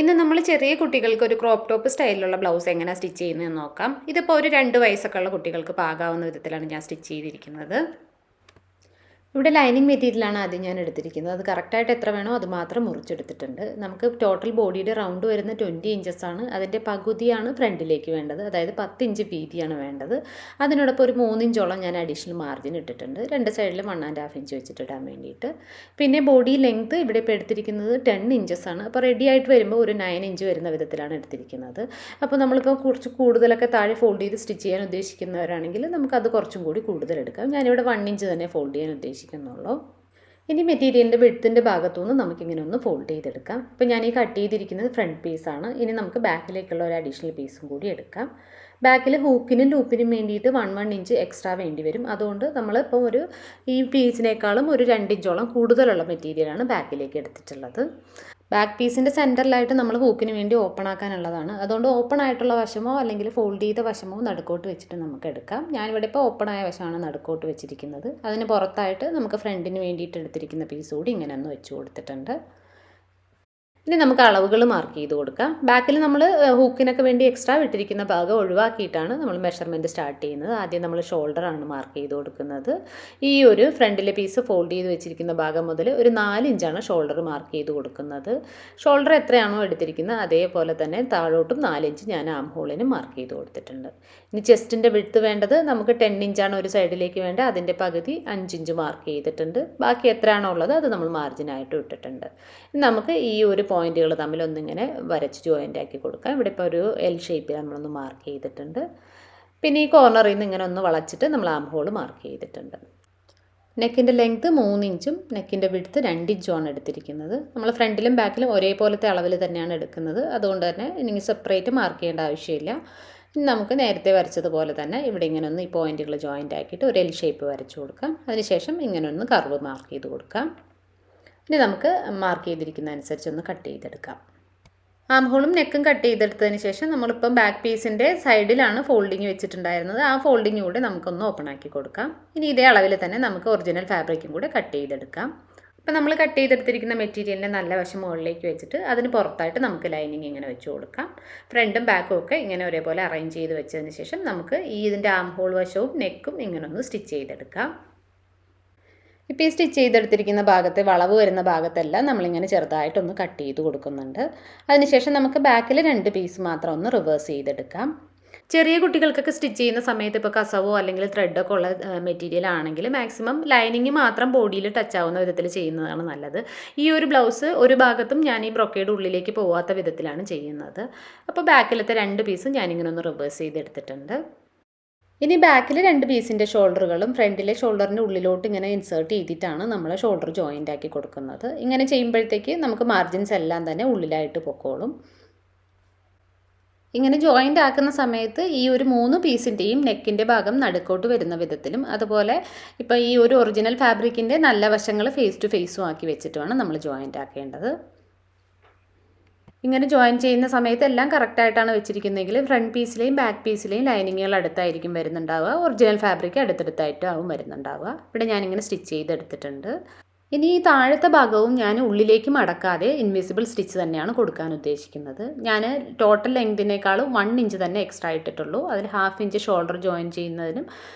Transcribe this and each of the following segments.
ഇന്ന് നമ്മൾ ചെറിയ കുട്ടികൾക്ക് ഒരു ക്രോപ്പ് ടോപ്പ് സ്റ്റൈലിലുള്ള ബ്ലൗസ് എങ്ങനെ സ്റ്റിച്ച് ചെയ്യുന്നതെന്ന് നോക്കാം. ഇതിപ്പോൾ ഒരു 2 വയസ്സൊക്കെ ഉള്ള കുട്ടികൾക്ക് പാകാവുന്ന വിധത്തിലാണ് ഞാൻ സ്റ്റിച്ച് ചെയ്തിരിക്കുന്നത്. ഇവിടെ ലൈനിങ് മെറ്റീരിയലാണ് ആദ്യം ഞാൻ എടുത്തിരിക്കുന്നത്. അത് കറക്റ്റായിട്ട് എത്ര വേണോ അത് മാത്രം മുറിച്ചെടുത്തിട്ടുണ്ട്. നമുക്ക് ടോട്ടൽ ബോഡിയുടെ റൗണ്ട് വരുന്ന 20 ഇഞ്ചസാണ്. അതിൻ്റെ പകുതിയാണ് ഫ്രണ്ടിലേക്ക് വേണ്ടത്. അതായത് 10 ഇഞ്ച് വീതിയാണ് വേണ്ടത്. അതിനോടൊപ്പം ഒരു 3 ഇഞ്ചോളം ഞാൻ അഡീഷണൽ മാർജിൻ ഇട്ടിട്ടുണ്ട്. രണ്ട് സൈഡിലും 1.5 ഇഞ്ച് വെച്ചിട്ടിടാൻ വേണ്ടിയിട്ട്. പിന്നെ ബോഡി ലെങ്ത്ത് ഇവിടെ ഇപ്പോൾ എടുത്തിരിക്കുന്നത് 10 ഇഞ്ചസാണ്. അപ്പോൾ റെഡി ആയിട്ട് വരുമ്പോൾ ഒരു 9 ഇഞ്ച് വരുന്ന വിധത്തിലാണ് എടുത്തിരിക്കുന്നത്. അപ്പോൾ നമ്മളിപ്പോൾ കുറച്ച് കൂടുതലൊക്കെ താഴെ ഫോൾഡ് ചെയ്ത് സ്റ്റിച്ച് ചെയ്യാൻ ഉദ്ദേശിക്കുന്നവരാണെങ്കിൽ നമുക്കത് കുറച്ചും കൂടി കൂടുതൽ എടുക്കാം. ഞാനിവിടെ 1 ഇഞ്ച് തന്നെ ഫോൾഡ് ചെയ്യാൻ ഉദ്ദേശിക്കുന്നുള്ളൂ. ഇനി മെറ്റീരിയലിൻ്റെ വിഡ്ത്തിൻ്റെ ഭാഗത്തുനിന്ന് നമുക്കിങ്ങനെ ഒന്ന് ഫോൾഡ് ചെയ്തെടുക്കാം. ഇപ്പോൾ ഞാൻ ഈ കട്ട് ചെയ്തിരിക്കുന്നത് ഫ്രണ്ട് പീസാണ്. ഇനി നമുക്ക് ബാക്കിലേക്കുള്ള ഒരു അഡീഷണൽ പീസും കൂടി എടുക്കാം. ബാക്കിൽ ഹൂക്കിനും ലൂപ്പിനും വേണ്ടിയിട്ട് 1 ഇഞ്ച് എക്സ്ട്രാ വേണ്ടി വരും. അതുകൊണ്ട് നമ്മളിപ്പോൾ ഈ പീസിനേക്കാളും ഒരു 2 ഇഞ്ചോളം കൂടുതലുള്ള മെറ്റീരിയലാണ് ബാക്കിലേക്ക് എടുത്തിട്ടുള്ളത്. ബാക്ക് പീസിൻ്റെ സെൻറ്ററിലായിട്ട് നമ്മൾ ഹൂക്കിന് വേണ്ടി ഓപ്പൺ ആക്കാനുള്ളതാണ്. അതുകൊണ്ട് ഓപ്പൺ ആയിട്ടുള്ള വശമോ അല്ലെങ്കിൽ ഫോൾഡ് ചെയ്ത വശമോ നടുക്കോട്ട് വെച്ചിട്ട് നമുക്ക് എടുക്കാം. ഞാനിവിടെ ഇപ്പോൾ ഓപ്പൺ ആയ വശമാണ് നടുക്കോട്ട് വെച്ചിരിക്കുന്നത്. അതിന് പുറത്തായിട്ട് നമുക്ക് ഫ്രണ്ടിന് വേണ്ടിയിട്ട് എടുത്തിരിക്കുന്ന പീസ് കൂടി ഇങ്ങനെ ഒന്ന് വെച്ച് കൊടുത്തിട്ടുണ്ട്. ഇനി നമുക്ക് അളവുകൾ മാർക്ക് ചെയ്ത് കൊടുക്കാം. ബാക്കിൽ നമ്മൾ ഹൂക്കിനൊക്കെ വേണ്ടി എക്സ്ട്രാ വിട്ടിരിക്കുന്ന ഭാഗം ഒഴിവാക്കിയിട്ടാണ് നമ്മൾ മെഷർമെൻറ്റ് സ്റ്റാർട്ട് ചെയ്യുന്നത്. ആദ്യം നമ്മൾ ഷോൾഡറാണ് മാർക്ക് ചെയ്ത് കൊടുക്കുന്നത്. ഈ ഒരു ഫ്രണ്ടിലെ പീസ് ഫോൾഡ് ചെയ്ത് വെച്ചിരിക്കുന്ന ഭാഗം മുതൽ ഒരു 4 ഇഞ്ചാണ് ഷോൾഡർ മാർക്ക് ചെയ്ത് കൊടുക്കുന്നത്. ഷോൾഡർ എത്രയാണോ എടുത്തിരിക്കുന്നത് അതേപോലെ തന്നെ താഴോട്ടും 4 ഇഞ്ച് ഞാൻ ആം ഹോളിന് മാർക്ക് ചെയ്ത് കൊടുത്തിട്ടുണ്ട്. ഇനി ചെസ്റ്റിൻ്റെ വിഡ്ത്ത് വേണ്ടത് നമുക്ക് 10 ഇഞ്ചാണ് ഒരു സൈഡിലേക്ക് വേണ്ടത്. അതിൻ്റെ പകുതി 5 ഇഞ്ച് മാർക്ക് ചെയ്തിട്ടുണ്ട്. ബാക്കി എത്രയാണോ ഉള്ളത് അത് നമ്മൾ മാർജിനായിട്ട് ഇട്ടിട്ടുണ്ട്. നമുക്ക് ഈ ഒരു പോയിന്റുകൾ തമ്മിൽ ഒന്നിങ്ങനെ വരച്ച് ജോയിൻ്റ് ആക്കി കൊടുക്കാം. ഇവിടെ ഇപ്പോൾ ഒരു എൽ ഷേപ്പിൽ നമ്മളൊന്ന് മാർക്ക് ചെയ്തിട്ടുണ്ട്. പിന്നെ ഈ കോർണറിൽ നിന്ന് ഇങ്ങനെ ഒന്ന് വളച്ചിട്ട് നമ്മൾ ആം ഹോൾ മാർക്ക് ചെയ്തിട്ടുണ്ട്. നെക്കിൻ്റെ ലെങ്ത്ത് 3 ഇഞ്ചും നെക്കിൻ്റെ വിഡ്ത്ത് 2 ഇഞ്ചുമാണ് എടുത്തിരിക്കുന്നത്. നമ്മൾ ഫ്രണ്ടിലും ബാക്കിലും ഒരേപോലത്തെ അളവിൽ തന്നെയാണ് എടുക്കുന്നത്. അതുകൊണ്ട് തന്നെ ഇനി സെപ്പറേറ്റ് മാർക്ക് ചെയ്യേണ്ട ആവശ്യമില്ല. ഇനി നമുക്ക് നേരത്തെ വരച്ചതുപോലെ തന്നെ ഇവിടെ ഇങ്ങനെ ഒന്ന് ഈ പോയിന്റുകൾ ജോയിൻ്റ് ആക്കിയിട്ട് ഒരു എൽ ഷേപ്പ് വരച്ചു കൊടുക്കാം. അതിനുശേഷം ഇങ്ങനെ ഒന്ന് കർവ് മാർക്ക് ചെയ്ത് കൊടുക്കാം. ഇനി നമുക്ക് മാർക്ക് ചെയ്തിരിക്കുന്ന അനുസരിച്ച് ഒന്ന് കട്ട് ചെയ്തെടുക്കാം. ആം ഹോളും നെക്കും കട്ട് ചെയ്തെടുത്തതിന് ശേഷം നമ്മളിപ്പം ബാക്ക് പീസിൻ്റെ സൈഡിലാണ് ഫോൾഡിങ് വെച്ചിട്ടുണ്ടായിരുന്നത്. ആ ഫോൾഡിങ് കൂടെ നമുക്കൊന്ന് ഓപ്പൺ ആക്കി കൊടുക്കാം. ഇനി ഇതേ അളവിൽ തന്നെ നമുക്ക് ഒറിജിനൽ ഫാബ്രിക്കും കൂടെ കട്ട് ചെയ്തെടുക്കാം. ഇപ്പം നമ്മൾ കട്ട് ചെയ്തെടുത്തിരിക്കുന്ന മെറ്റീരിയലിൻ്റെ നല്ല വശം മുകളിലേക്ക് വെച്ചിട്ട് അതിന് പുറത്തായിട്ട് നമുക്ക് ലൈനിങ് ഇങ്ങനെ വെച്ച് കൊടുക്കാം. ഫ്രണ്ടും ബാക്കും ഒക്കെ ഇങ്ങനെ ഒരേപോലെ അറേഞ്ച് ചെയ്ത് വെച്ചതിന് ശേഷം നമുക്ക് ഇതിൻ്റെ ആം ഹോൾ വശവും നെക്കും ഇങ്ങനെ ഒന്ന് സ്റ്റിച്ച് ചെയ്തെടുക്കാം. ഇപ്പോൾ ഈ സ്റ്റിച്ച് ചെയ്തെടുത്തിരിക്കുന്ന ഭാഗത്തെ വളവ് വരുന്ന ഭാഗത്തെല്ലാം നമ്മളിങ്ങനെ ചെറുതായിട്ടൊന്ന് കട്ട് ചെയ്ത് കൊടുക്കുന്നുണ്ട്. അതിനുശേഷം നമുക്ക് ബാക്കിൽ 2 പീസ് മാത്രം ഒന്ന് റിവേഴ്സ് ചെയ്തെടുക്കാം. ചെറിയ കുട്ടികൾക്കൊക്കെ സ്റ്റിച്ച് ചെയ്യുന്ന സമയത്ത് ഇപ്പോൾ കസവോ അല്ലെങ്കിൽ ത്രെഡൊക്കെ ഉള്ള മെറ്റീരിയൽ ആണെങ്കിൽ മാക്സിമം ലൈനിങ് മാത്രം ബോഡിയിൽ ടച്ച് ആവുന്ന വിധത്തിൽ ചെയ്യുന്നതാണ് നല്ലത്. ഈ ഒരു ബ്ലൗസ് ഒരു ഭാഗത്തും ഞാൻ ഈ ബ്രൊക്കേഡ് ഉള്ളിലേക്ക് പോവാത്ത വിധത്തിലാണ് ചെയ്യുന്നത്. അപ്പോൾ ബാക്കിലത്തെ 2 പീസും ഞാനിങ്ങനെ ഒന്ന് റിവേഴ്സ് ചെയ്തെടുത്തിട്ടുണ്ട്. ഇനി ബാക്കിൽ 2 പീസിൻ്റെ ഷോൾഡറുകളും ഫ്രണ്ടിലെ ഷോൾഡറിൻ്റെ ഉള്ളിലോട്ട് ഇങ്ങനെ ഇൻസേർട്ട് ചെയ്തിട്ടാണ് നമ്മൾ ഷോൾഡർ ജോയിൻ്റ് ആക്കി കൊടുക്കുന്നത്. ഇങ്ങനെ ചെയ്യുമ്പോഴത്തേക്ക് നമുക്ക് മാർജിൻസ് എല്ലാം തന്നെ ഉള്ളിലായിട്ട് പൊക്കോളും. ഇങ്ങനെ ജോയിൻ്റ് ആക്കുന്ന സമയത്ത് ഈ ഒരു 3 പീസിൻ്റെയും നെക്കിൻ്റെ ഭാഗം നടുക്കോട്ട് വരുന്ന വിധത്തിലും അതുപോലെ ഇപ്പോൾ ഈ ഒരു ഒറിജിനൽ ഫാബ്രിക്കിൻ്റെ നല്ല വശങ്ങൾ ഫേസ് ടു ഫേസും ആക്കി വെച്ചിട്ടുമാണ് നമ്മൾ ജോയിൻ്റ് ആക്കേണ്ടത്. ഇങ്ങനെ ജോയിൻ ചെയ്യുന്ന സമയത്ത് എല്ലാം കറക്റ്റായിട്ടാണ് വെച്ചിരിക്കുന്നതെങ്കിൽ ഫ്രണ്ട് പീസിലെയും ബാക്ക് പീസിലെയും ലൈനിങ്ങുകൾ അടുത്തായിരിക്കും വരുന്നുണ്ടാവുക. Original fabric അടുത്തടുത്തായിട്ടാവും വരുന്നുണ്ടാവുക. ഇവിടെ ഞാനിങ്ങനെ സ്റ്റിച്ച് ചെയ്തെടുത്തിട്ടുണ്ട്. ഇനി ഈ താഴത്തെ ഭാഗവും ഞാൻ ഉള്ളിലേക്ക് മടക്കാതെ ഇൻവിസിബിൾ സ്റ്റിച്ച് തന്നെയാണ് കൊടുക്കാൻ ഉദ്ദേശിക്കുന്നത്. ഞാൻ ടോട്ടൽ ലെങ്തിനേക്കാളും 1 ഇഞ്ച് തന്നെ എക്സ്ട്രാ ഇട്ടിട്ടുള്ളൂ. അതിൽ 1/2 ഇഞ്ച് ഷോൾഡർ ജോയിൻ ചെയ്യുന്നതിനും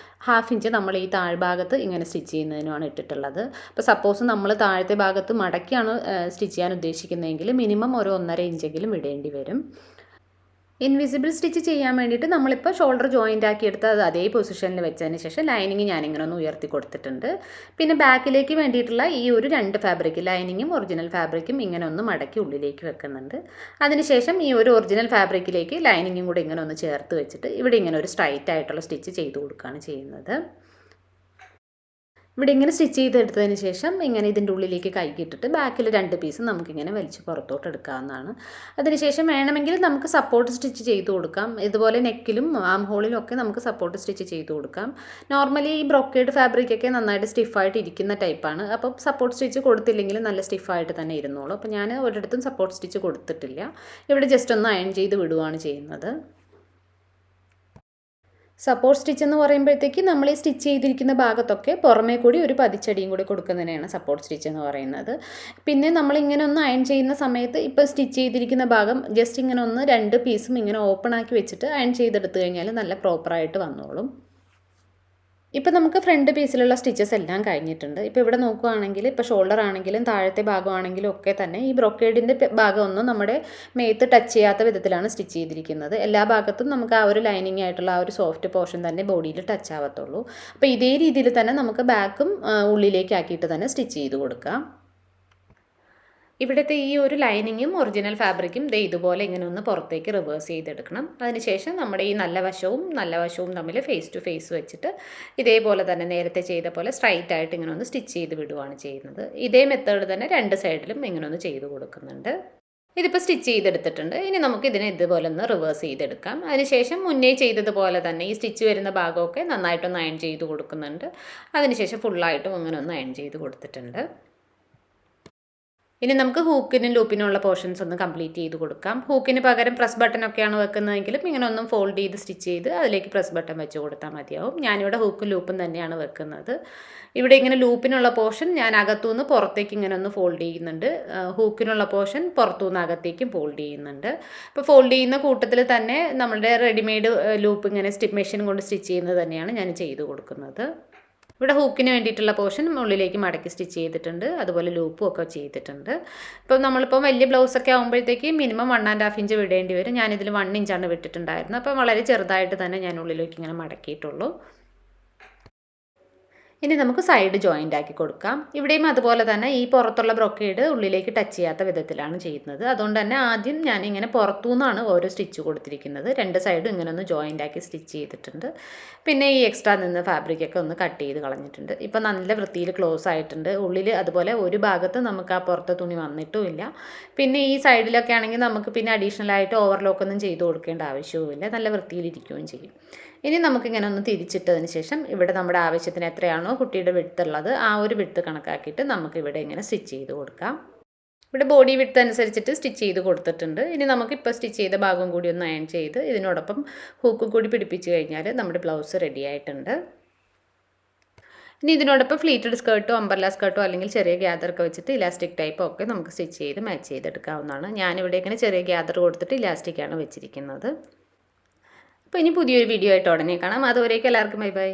1/2 ഇഞ്ച് നമ്മൾ ഈ താഴ്ഭാഗത്ത് ഇങ്ങനെ സ്റ്റിച്ച് ചെയ്യുന്നതിനുമാണ് ഇട്ടിട്ടുള്ളത്. അപ്പോൾ സപ്പോസ് നമ്മൾ താഴത്തെ ഭാഗത്ത് മടക്കിയാണ് സ്റ്റിച്ച് ചെയ്യാൻ ഉദ്ദേശിക്കുന്നതെങ്കിൽ മിനിമം ഒരു 1.5 ഇഞ്ചെങ്കിലും ഇടേണ്ടി വരും. ഇൻവിസിബിൾ സ്റ്റിച്ച് ചെയ്യാൻ വേണ്ടിയിട്ട് നമ്മളിപ്പോൾ ഷോൾഡർ ജോയിൻ്റ് ആക്കിയെടുത്ത് അത് അതേ പൊസിഷനിൽ വെച്ചതിന് ശേഷം ലൈനിങ് ഞാനിങ്ങനെ ഒന്ന് ഉയർത്തി കൊടുത്തിട്ടുണ്ട്. പിന്നെ ബാക്കിലേക്ക് വേണ്ടിയിട്ടുള്ള ഈ ഒരു 2 ഫാബ്രിക് ലൈനിങ്ങും ഒറിജിനൽ ഫാബ്രിക്കും ഇങ്ങനെ ഒന്ന് മടക്കി ഉള്ളിലേക്ക് വെക്കുന്നുണ്ട്. അതിനുശേഷം ഈ ഒരു ഒറിജിനൽ ഫാബ്രിക്കിലേക്ക് ലൈനിങ്ങും കൂടെ ഇങ്ങനെ ഒന്ന് ചേർത്ത് വെച്ചിട്ട് ഇവിടെ ഇങ്ങനെ ഒരു സ്ട്രൈറ്റ് ആയിട്ടുള്ള സ്റ്റിച്ച് ചെയ്ത് കൊടുക്കുകയാണ് ചെയ്യുന്നത്. ഇവിടെ ഇങ്ങനെ സ്റ്റിച്ച് ചെയ്തെടുത്തതിന് ശേഷം ഇങ്ങനെ ഇതിൻ്റെ ഉള്ളിലേക്ക് കൈകിട്ടിട്ട് ബാക്കിൽ 2 പീസ് നമുക്കിങ്ങനെ വലിച്ച് പുറത്തോട്ട് എടുക്കാവുന്നതാണ്. അതിനുശേഷം വേണമെങ്കിൽ നമുക്ക് സപ്പോർട്ട് സ്റ്റിച്ച് ചെയ്ത് കൊടുക്കാം. ഇതുപോലെ നെക്കിലും ആം ഹോളിലും ഒക്കെ നമുക്ക് സപ്പോർട്ട് സ്റ്റിച്ച് ചെയ്ത് കൊടുക്കാം. നോർമലി ഈ ബ്രൊക്കേഡ് ഫാബ്രിക്കൊക്കെ നന്നായിട്ട് സ്റ്റിഫായിട്ട് ഇരിക്കുന്ന ടൈപ്പാണ്. അപ്പോൾ സപ്പോർട്ട് സ്റ്റിച്ച് കൊടുത്തില്ലെങ്കിൽ നല്ല സ്റ്റിഫായിട്ട് തന്നെ ഇരുന്നോളൂ. അപ്പോൾ ഞാൻ ഒരിടത്തും സപ്പോർട്ട് സ്റ്റിച്ച് കൊടുത്തിട്ടില്ല. ഇവിടെ ജസ്റ്റ് ഒന്ന് അയൺ ചെയ്ത് വിടുകയാണ് ചെയ്യുന്നത്. സപ്പോർട്ട് സ്റ്റിച്ച് എന്ന് പറയുമ്പോഴത്തേക്ക് നമ്മൾ ഈ സ്റ്റിച്ച് ചെയ്തിരിക്കുന്ന ഭാഗത്തൊക്കെ പുറമേ കൂടി ഒരു പതിച്ചടിയും കൂടി കൊടുക്കുന്നതിനെയാണ് സപ്പോർട്ട് സ്റ്റിച്ച് എന്ന് പറയുന്നത്. പിന്നെ നമ്മളിങ്ങനെ ഒന്ന് അയൺ ചെയ്യുന്ന സമയത്ത് ഇപ്പോൾ സ്റ്റിച്ച് ചെയ്തിരിക്കുന്ന ഭാഗം ജസ്റ്റ് ഇങ്ങനെ ഒന്ന് 2 പീസും ഇങ്ങനെ ഓപ്പൺ ആക്കി വെച്ചിട്ട് അയൺ ചെയ്തെടുത്ത് കഴിഞ്ഞാൽ നല്ല പ്രോപ്പറായിട്ട് വന്നോളും. ഇപ്പോൾ നമുക്ക് ഫ്രണ്ട് പീസിലുള്ള സ്റ്റിച്ചസ് എല്ലാം കഴിഞ്ഞിട്ടുണ്ട്. ഇപ്പോൾ ഇവിടെ നോക്കുകയാണെങ്കിൽ ഇപ്പോൾ ഷോൾഡർ ആണെങ്കിലും താഴത്തെ ഭാഗമാണെങ്കിലും ഒക്കെ തന്നെ ഈ ബ്രൊക്കേഡിൻ്റെ ഭാഗമൊന്നും നമ്മുടെ മേത്ത് ടച്ച് ചെയ്യാത്ത വിധത്തിലാണ് സ്റ്റിച്ച് ചെയ്തിരിക്കുന്നത്. എല്ലാ ഭാഗത്തും നമുക്ക് ആ ഒരു ലൈനിങ് ആയിട്ടുള്ള ആ ഒരു സോഫ്റ്റ് പോർഷൻ തന്നെ ബോഡിയിൽ ടച്ച് ആവത്തുള്ളൂ. അപ്പോൾ ഇതേ രീതിയിൽ തന്നെ നമുക്ക് ബാക്കും ഉള്ളിലേക്ക് ആക്കിയിട്ട് തന്നെ സ്റ്റിച്ച് ചെയ്ത് കൊടുക്കാം. ഇവിടുത്തെ ഈ ഒരു ലൈനിങ്ങും ഒറിജിനൽ ഫാബ്രിക്കും ഇതുപോലെ ഇങ്ങനെ ഒന്ന് പുറത്തേക്ക് റിവേഴ്സ് ചെയ്തെടുക്കണം. അതിനുശേഷം നമ്മുടെ ഈ നല്ല വശവും തമ്മിൽ ഫേസ് ടു ഫേസ് വെച്ചിട്ട് ഇതേപോലെ തന്നെ നേരത്തെ ചെയ്ത പോലെ സ്ട്രൈറ്റ് ആയിട്ട് ഇങ്ങനെ ഒന്ന് സ്റ്റിച്ച് ചെയ്ത് വിടുകയാണ് ചെയ്യുന്നത്. ഇതേ മെത്തേഡ് തന്നെ 2 സൈഡിലും ഇങ്ങനെ ഒന്ന് ചെയ്ത് കൊടുക്കുന്നുണ്ട്. ഇതിപ്പോൾ സ്റ്റിച്ച് ചെയ്തെടുത്തിട്ടുണ്ട്. ഇനി നമുക്ക് ഇതിനെ ഇതുപോലെ ഒന്ന് റിവേഴ്സ് ചെയ്തെടുക്കാം. അതിനുശേഷം മുന്നേ ചെയ്തതുപോലെ തന്നെ ഈ സ്റ്റിച്ച് വരുന്ന ഭാഗമൊക്കെ നന്നായിട്ടൊന്ന് അയൺ ചെയ്ത് കൊടുക്കുന്നുണ്ട്. അതിനുശേഷം ഫുള്ളായിട്ടും അങ്ങനെ ഒന്ന് അയൺ ചെയ്ത് കൊടുത്തിട്ടുണ്ട്. ഇനി നമുക്ക് ഹൂക്കിനും ലൂപ്പിനുള്ള പോർഷൻസ് ഒന്ന് കംപ്ലീറ്റ് ചെയ്ത് കൊടുക്കാം. ഹൂക്കിന് പകരം പ്രസ് ബട്ടനൊക്കെയാണ് വെക്കുന്നതെങ്കിലും ഇങ്ങനെ ഒന്നും ഫോൾഡ് ചെയ്ത് സ്റ്റിച്ച് ചെയ്ത് അതിലേക്ക് പ്രസ് ബട്ടൺ വെച്ച് കൊടുത്താൽ മതിയാവും. ഞാനിവിടെ ഹൂക്കും ലൂപ്പും തന്നെയാണ് വെക്കുന്നത്. ഇവിടെ ഇങ്ങനെ ലൂപ്പിനുള്ള പോർഷൻ ഞാൻ അകത്തുനിന്ന് പുറത്തേക്ക് ഇങ്ങനെ ഒന്ന് ഫോൾഡ് ചെയ്യുന്നുണ്ട്. ഹൂക്കിനുള്ള പോർഷൻ പുറത്തുനിന്ന് അകത്തേക്കും ഫോൾഡ് ചെയ്യുന്നുണ്ട്. ഇപ്പോൾ ഫോൾഡ് ചെയ്യുന്ന കൂട്ടത്തിൽ തന്നെ നമ്മുടെ റെഡിമെയ്ഡ് ലൂപ്പ് ഇങ്ങനെ മെഷീൻ കൊണ്ട് സ്റ്റിച്ച് ചെയ്യുന്നത് തന്നെയാണ് ഞാൻ ചെയ്ത് കൊടുക്കുന്നത്. ഇവിടെ ഹൂക്കിന് വേണ്ടിയിട്ടുള്ള പോർഷൻ ഉള്ളിലേക്ക് മടക്കി സ്റ്റിച്ച് ചെയ്തിട്ടുണ്ട്. അതുപോലെ ലൂപ്പും ഒക്കെ ചെയ്തിട്ടുണ്ട്. ഇപ്പം നമ്മളിപ്പോൾ വലിയ ബ്ലൗസൊക്കെ ആകുമ്പോഴത്തേക്ക് മിനിമം 1.5 ഇഞ്ച് വിടേണ്ടി വരും. ഞാനിതിൽ 1 ഇഞ്ചാണ് വിട്ടിട്ടുണ്ടായിരുന്നത്. അപ്പം വളരെ ചെറുതായിട്ട് തന്നെ ഞാൻ ഉള്ളിലേക്ക് ഇങ്ങനെ മടക്കിയിട്ടുള്ളൂ. ഇനി നമുക്ക് സൈഡ് ജോയിൻ്റ് ആക്കി കൊടുക്കാം. ഇവിടെയും അതുപോലെ തന്നെ ഈ പുറത്തുള്ള ബ്രൊക്കേഡ് ഉള്ളിലേക്ക് ടച്ച് ചെയ്യാത്ത വിധത്തിലാണ് ചെയ്യുന്നത്. അതുകൊണ്ട് തന്നെ ആദ്യം ഞാനിങ്ങനെ പുറത്തുനിന്നാണ് ഓരോ സ്റ്റിച്ച് കൊടുത്തിരിക്കുന്നത്. 2 സൈഡും ഇങ്ങനെ ഒന്ന് ജോയിൻ്റ് ആക്കി സ്റ്റിച്ച് ചെയ്തിട്ടുണ്ട്. പിന്നെ ഈ എക്സ്ട്രാ നിന്ന് ഫാബ്രിക്കൊക്കെ ഒന്ന് കട്ട് ചെയ്ത് കളഞ്ഞിട്ടുണ്ട്. ഇപ്പോൾ നല്ല വൃത്തിയിൽ ക്ലോസ് ആയിട്ടുണ്ട്. ഉള്ളിൽ അതുപോലെ ഒരു ഭാഗത്ത് നമുക്ക് ആ പുറത്തെ തുണി വന്നിട്ടുമില്ല. പിന്നെ ഈ സൈഡിലൊക്കെ ആണെങ്കിൽ നമുക്ക് പിന്നെ അഡീഷണൽ ആയിട്ട് ഓവർലോക്കൊന്നും ചെയ്ത് കൊടുക്കേണ്ട ആവശ്യവുമില്ല. നല്ല വൃത്തിയിലിരിക്കുകയും ചെയ്യും. ഇനി നമുക്കിങ്ങനെ ഒന്ന് തിരിച്ചിട്ടതിന് ശേഷം ഇവിടെ നമ്മുടെ ആവശ്യത്തിന് എത്രയാണോ കുട്ടിയുടെ വിഡ്ത്തുള്ളത് ആ ഒരു വിഡ്ത്ത് കണക്കാക്കിയിട്ട് നമുക്കിവിടെ ഇങ്ങനെ സ്റ്റിച്ച് ചെയ്ത് കൊടുക്കാം. ഇവിടെ ബോഡി വിഡ്ത്ത് അനുസരിച്ചിട്ട് സ്റ്റിച്ച് ചെയ്ത് കൊടുത്തിട്ടുണ്ട്. ഇനി നമുക്കിപ്പോൾ സ്റ്റിച്ച് ചെയ്ത ഭാഗം കൂടി ഒന്ന് അയൺ ചെയ്ത് ഇതിനോടൊപ്പം ഹൂക്ക് കൂടി പിടിപ്പിച്ച് കഴിഞ്ഞാൽ നമ്മുടെ ബ്ലൗസ് റെഡി ആയിട്ടുണ്ട്. ഇനി ഇതിനോടൊപ്പം ഫ്ലീറ്റഡ് സ്കേർട്ടോ അംബർല സ്കേർട്ടോ അല്ലെങ്കിൽ ചെറിയ ഗ്യാദറൊക്കെ വെച്ചിട്ട് ഇലാസ്റ്റിക് ടൈപ്പോ ഒക്കെ നമുക്ക് സ്റ്റിച്ച് ചെയ്ത് മാച്ച് ചെയ്തെടുക്കാവുന്നതാണ്. ഞാനിവിടെ ഇങ്ങനെ ചെറിയ ഗ്യാദർ കൊടുത്തിട്ട് ഇലാസ്റ്റിക്കാണ് വെച്ചിരിക്കുന്നത്. അപ്പോൾ ഇനി പുതിയൊരു വീഡിയോ ആയിട്ട് ഉടനെ കാണാം. അതുവരേക്കും എല്ലാവർക്കും ബൈ ബൈ.